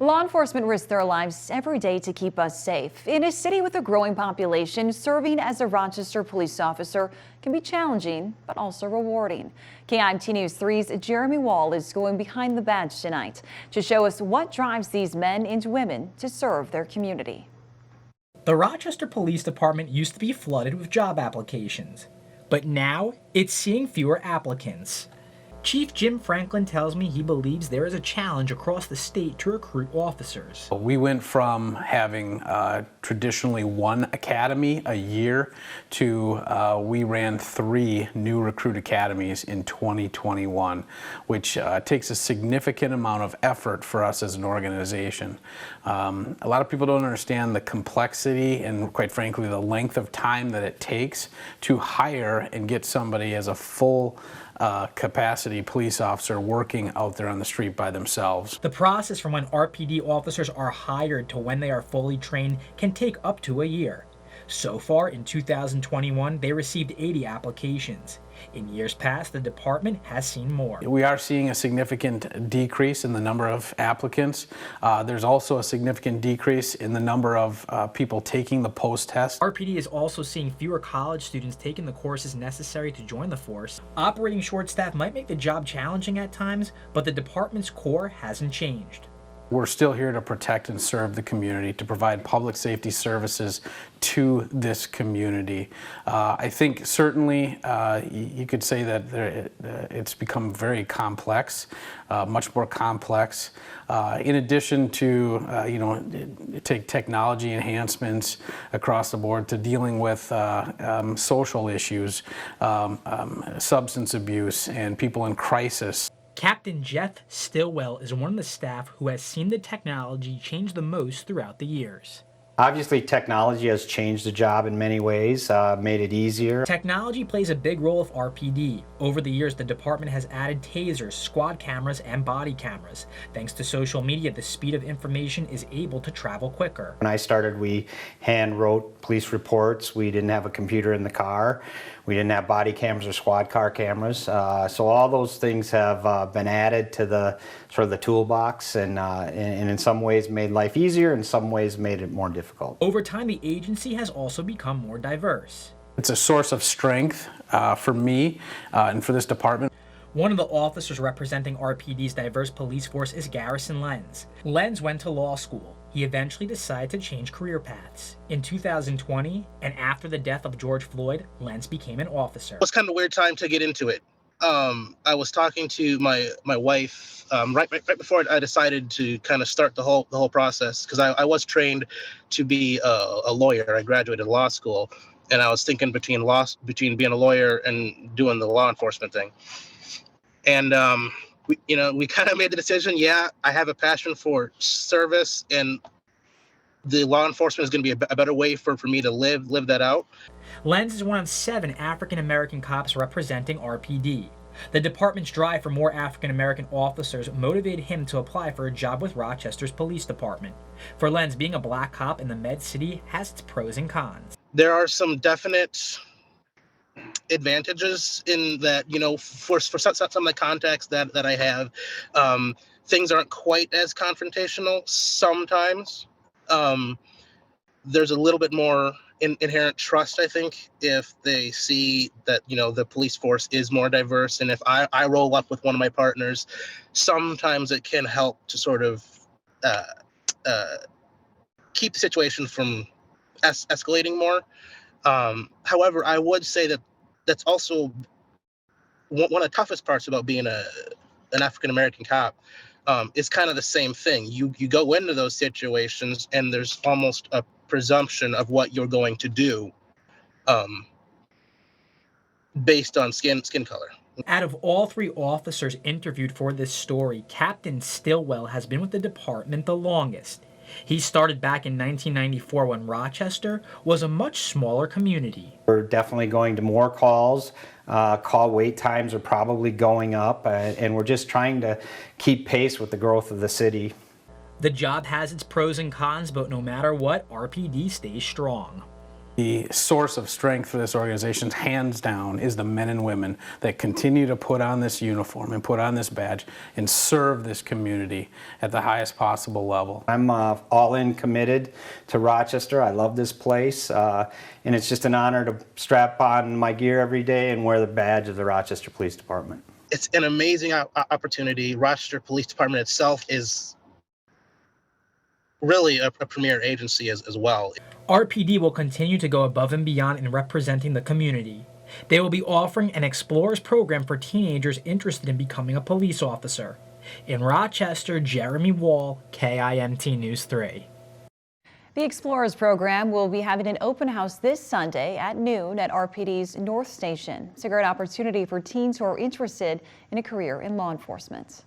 Law enforcement risks their lives every day to keep us safe. In a city with a growing population, serving as a Rochester police officer can be challenging, but also rewarding. KIMT News 3's Jeremy Wall is going behind the badge tonight to show us what drives these men and women to serve their community. The Rochester Police Department used to be flooded with job applications, but now it's seeing fewer applicants. Chief Jim Franklin tells me he believes there is a challenge across the state to recruit officers. We went from having traditionally one academy a year to we ran 3 new recruit academies in 2021, which takes a significant amount of effort for us as an organization. A lot of people don't understand the complexity and, quite frankly, the length of time that it takes to hire and get somebody as a full capacity police officer working out there on the street by themselves. The process from when RPD officers are hired to when they are fully trained can take up to a year. So far in 2021, they received 80 applications. In years past, the department has seen more. We are seeing a significant decrease in the number of applicants. There's also a significant decrease in the number of people taking the post-test. RPD is also seeing fewer college students taking the courses necessary to join the force. Operating short staff might make the job challenging at times, but the department's core hasn't changed. We're still here to protect and serve the community, to provide public safety services to this community. I think certainly you could say that it's become very complex, much more complex. In addition to, take technology enhancements across the board to dealing with social issues, substance abuse, and people in crisis. Captain Jeff Stillwell is one of the staff who has seen the technology change the most throughout the years. Obviously, technology has changed the job in many ways, made it easier. Technology plays a big role of RPD. Over the years, the department has added tasers, squad cameras, and body cameras. Thanks to social media, the speed of information is able to travel quicker. When I started, we hand wrote police reports. We didn't have a computer in the car. We didn't have body cameras or squad car cameras. So all those things have been added to the sort of the toolbox, and in some ways made life easier, in some ways made it more difficult. Over time, the agency has also become more diverse. It's a source of strength for me and for this department. One of the officers representing RPD's diverse police force is Garrison Lenz. Lenz went to law school. He eventually decided to change career paths. In 2020, and after the death of George Floyd, Lenz became an officer. It was kind of a weird time to get into it. I was talking to my wife right before I decided to kind of start the whole process, because I was trained to be a lawyer. I graduated law school, and I was thinking between being a lawyer and doing the law enforcement thing. And we kind of made the decision. Yeah, I have a passion for service, and the law enforcement is going to be a better way for me to live that out. Lenz is one of 7 African-American cops representing RPD. The department's drive for more African-American officers motivated him to apply for a job with Rochester's police department. For Lenz, being a black cop in the Med City has its pros and cons. There are some definite advantages in that, for some of the contacts that I have, things aren't quite as confrontational sometimes. There's a little bit more inherent trust, I think, if they see that, the police force is more diverse. And if I roll up with one of my partners, sometimes it can help to sort of keep the situation from escalating more. However, I would say that that's also one of the toughest parts about being an African-American cop. Is kind of the same thing. You go into those situations, and there's almost a presumption of what you're going to do based on skin color. Out of all 3 officers interviewed for this story, Captain Stillwell has been with the department the longest. He started back in 1994 when Rochester was a much smaller community. We're definitely going to more calls. Call wait times are probably going up, and we're just trying to keep pace with the growth of the city. The job has its pros and cons, but no matter what, RPD stays strong. The source of strength for this organization, hands down, is the men and women that continue to put on this uniform and put on this badge and serve this community at the highest possible level. I'm all in committed to Rochester. I love this place, and it's just an honor to strap on my gear every day and wear the badge of the Rochester Police Department. It's an amazing opportunity. Rochester Police Department itself is really a premier agency as well. RPD will continue to go above and beyond in representing the community. They will be offering an Explorers program for teenagers interested in becoming a police officer. In Rochester, Jeremy Wall, KIMT News 3. The Explorers program will be having an open house this Sunday at noon at RPD's North Station. It's a great opportunity for teens who are interested in a career in law enforcement.